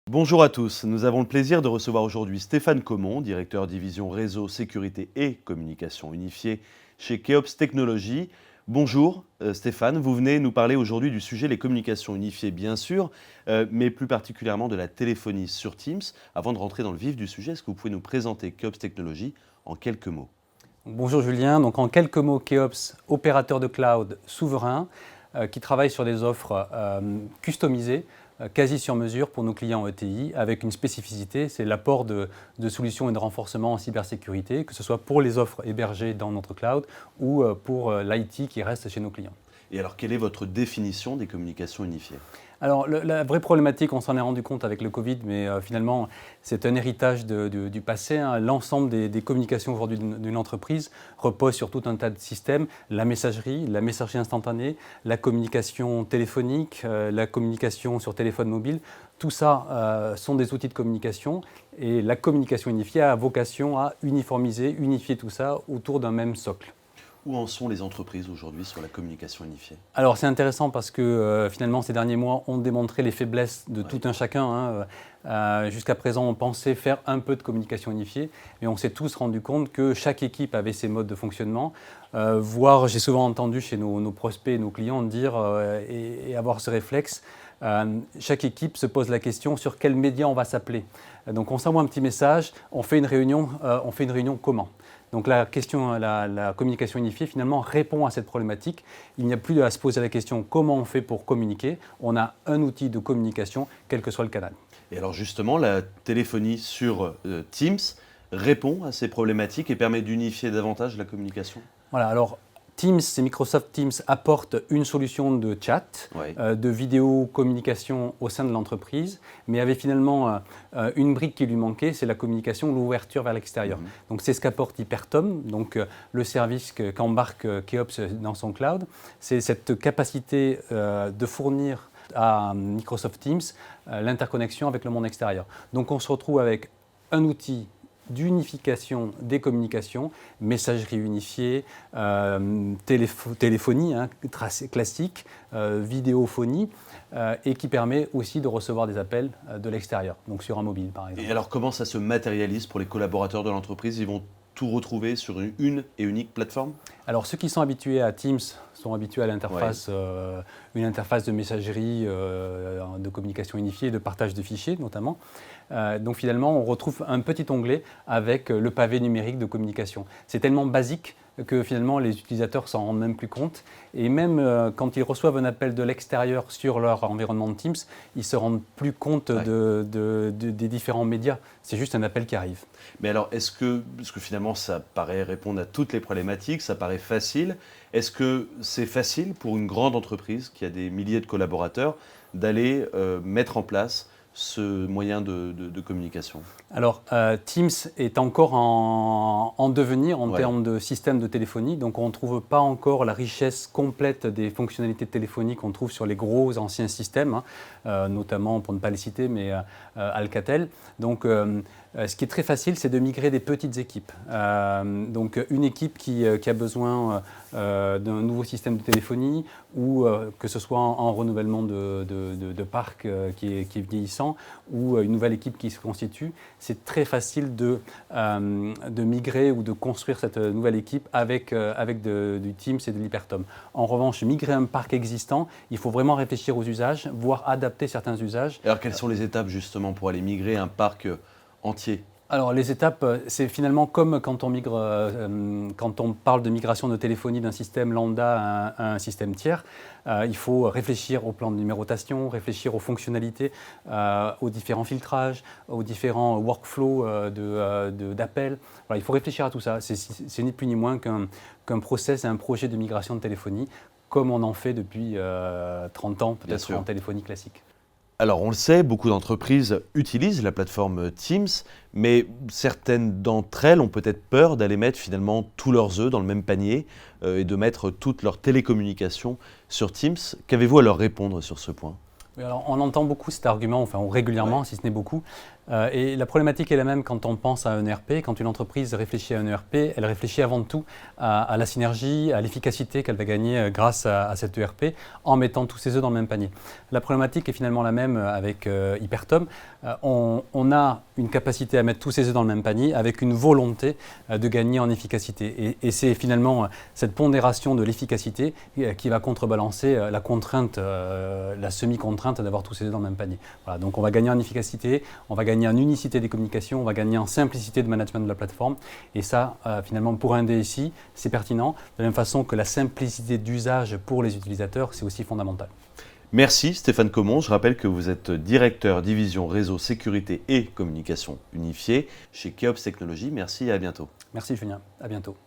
Bonjour à tous, nous avons le plaisir de recevoir aujourd'hui Stéphane Comon, directeur division réseau, sécurité et communication unifiée chez Keops Technologies. Bonjour Stéphane, vous venez nous parler aujourd'hui du sujet les communications unifiées bien sûr, mais plus particulièrement de la téléphonie sur Teams. Avant de rentrer dans le vif du sujet, est-ce que vous pouvez nous présenter Keops Technologies en quelques mots? Bonjour Julien, donc en quelques mots, Keops, opérateur de cloud souverain qui travaille sur des offres customisées, quasi sur mesure pour nos clients ETI, avec une spécificité, c'est l'apport de solutions et de renforcement en cybersécurité, que ce soit pour les offres hébergées dans notre cloud ou pour l'IT qui reste chez nos clients. Et alors, quelle est votre définition des communications unifiées? Alors, la vraie problématique, on s'en est rendu compte avec le Covid, mais finalement, c'est un héritage du passé. L'ensemble des communications aujourd'hui d'une entreprise repose sur tout un tas de systèmes. La messagerie instantanée, la communication téléphonique, la communication sur téléphone mobile. Tout ça sont des outils de communication et la communication unifiée a vocation à unifier tout ça autour d'un même socle. Où en sont les entreprises aujourd'hui sur la communication unifiée? Alors c'est intéressant parce que finalement ces derniers mois ont démontré les faiblesses de tout un chacun. Jusqu'à présent on pensait faire un peu de communication unifiée, mais on s'est tous rendu compte que chaque équipe avait ses modes de fonctionnement. Voire j'ai souvent entendu chez nos prospects et nos clients dire et avoir ce réflexe. Chaque équipe se pose la question sur quel média on va s'appeler. Donc on s'envoie un petit message, on fait une réunion comment? Donc la communication unifiée finalement répond à cette problématique. Il n'y a plus à se poser la question comment on fait pour communiquer. On a un outil de communication, quel que soit le canal. Et alors justement, la téléphonie sur Teams répond à ces problématiques et permet d'unifier davantage la communication? Voilà, alors Teams et Microsoft Teams apportent une solution de chat, de vidéo communication au sein de l'entreprise, mais avait finalement une brique qui lui manquait, c'est la communication, l'ouverture vers l'extérieur. Donc c'est ce qu'apporte Hypertom, donc le service qu'embarque Keops dans son cloud. C'est cette capacité de fournir à Microsoft Teams l'interconnexion avec le monde extérieur. Donc on se retrouve avec un outil d'unification des communications, messagerie unifiée, téléphonie classique, vidéophonie, et qui permet aussi de recevoir des appels de l'extérieur, donc sur un mobile par exemple. Et alors comment ça se matérialise pour les collaborateurs de l'entreprise? Ils vont tout retrouver sur une et unique plateforme? Alors ceux qui sont habitués à Teams sont habitués à l'interface, une interface de messagerie, de communication unifiée, de partage de fichiers notamment. Donc finalement on retrouve un petit onglet avec le pavé numérique de communication. C'est tellement basique que finalement les utilisateurs s'en rendent même plus compte. Et même quand ils reçoivent un appel de l'extérieur sur leur environnement de Teams, ils ne se rendent plus compte des différents médias. C'est juste un appel qui arrive. Mais alors, parce que finalement ça paraît répondre à toutes les problématiques, ça paraît facile, est-ce que c'est facile pour une grande entreprise qui a des milliers de collaborateurs d'aller mettre en place ce moyen de communication? Alors, Teams est encore en devenir en termes de système de téléphonie, donc on ne trouve pas encore la richesse complète des fonctionnalités téléphoniques qu'on trouve sur les gros anciens systèmes, notamment, pour ne pas les citer, mais Alcatel. Donc, ce qui est très facile, c'est de migrer des petites équipes. Donc, une équipe qui a besoin d'un nouveau système de téléphonie ou que ce soit en renouvellement de parc qui est vieillissant ou une nouvelle équipe qui se constitue, c'est très facile de migrer ou de construire cette nouvelle équipe avec du Teams et de l'Hypertom. En revanche, migrer un parc existant, il faut vraiment réfléchir aux usages, voire adapter certains usages. Alors quelles sont les étapes justement pour aller migrer un parc entier? Alors les étapes, c'est finalement comme quand on parle de migration de téléphonie d'un système lambda à un système tiers. Il faut réfléchir au plan de numérotation, réfléchir aux fonctionnalités, aux différents filtrages, aux différents workflows d'appels. Voilà, il faut réfléchir à tout ça. C'est ni plus ni moins qu'un process et un projet de migration de téléphonie, comme on en fait depuis 30 ans, peut-être en téléphonie classique. Alors on le sait, beaucoup d'entreprises utilisent la plateforme Teams, mais certaines d'entre elles ont peut-être peur d'aller mettre finalement tous leurs œufs dans le même panier et de mettre toutes leurs télécommunications sur Teams. Qu'avez-vous à leur répondre sur ce point? Alors, on entend beaucoup cet argument, enfin régulièrement, si ce n'est beaucoup. Et la problématique est la même quand on pense à un ERP. Quand une entreprise réfléchit à un ERP, elle réfléchit avant tout à la synergie, à l'efficacité qu'elle va gagner grâce à cet ERP en mettant tous ses œufs dans le même panier. La problématique est finalement la même avec Hypertom. On a une capacité à mettre tous ses œufs dans le même panier avec une volonté de gagner en efficacité. Et c'est finalement cette pondération de l'efficacité qui va contrebalancer la contrainte, la semi-contrainte d'avoir tous ses œufs dans le même panier. Voilà, donc on va gagner en efficacité, on va gagner en unicité des communications, on va gagner en simplicité de management de la plateforme. Et ça, finalement, pour un DSI, c'est pertinent. De la même façon que la simplicité d'usage pour les utilisateurs, c'est aussi fondamental. Merci Stéphane Comont. Je rappelle que vous êtes directeur division réseau, sécurité et communication unifiée chez Keops Technologies. Merci et à bientôt. Merci Julien, à bientôt.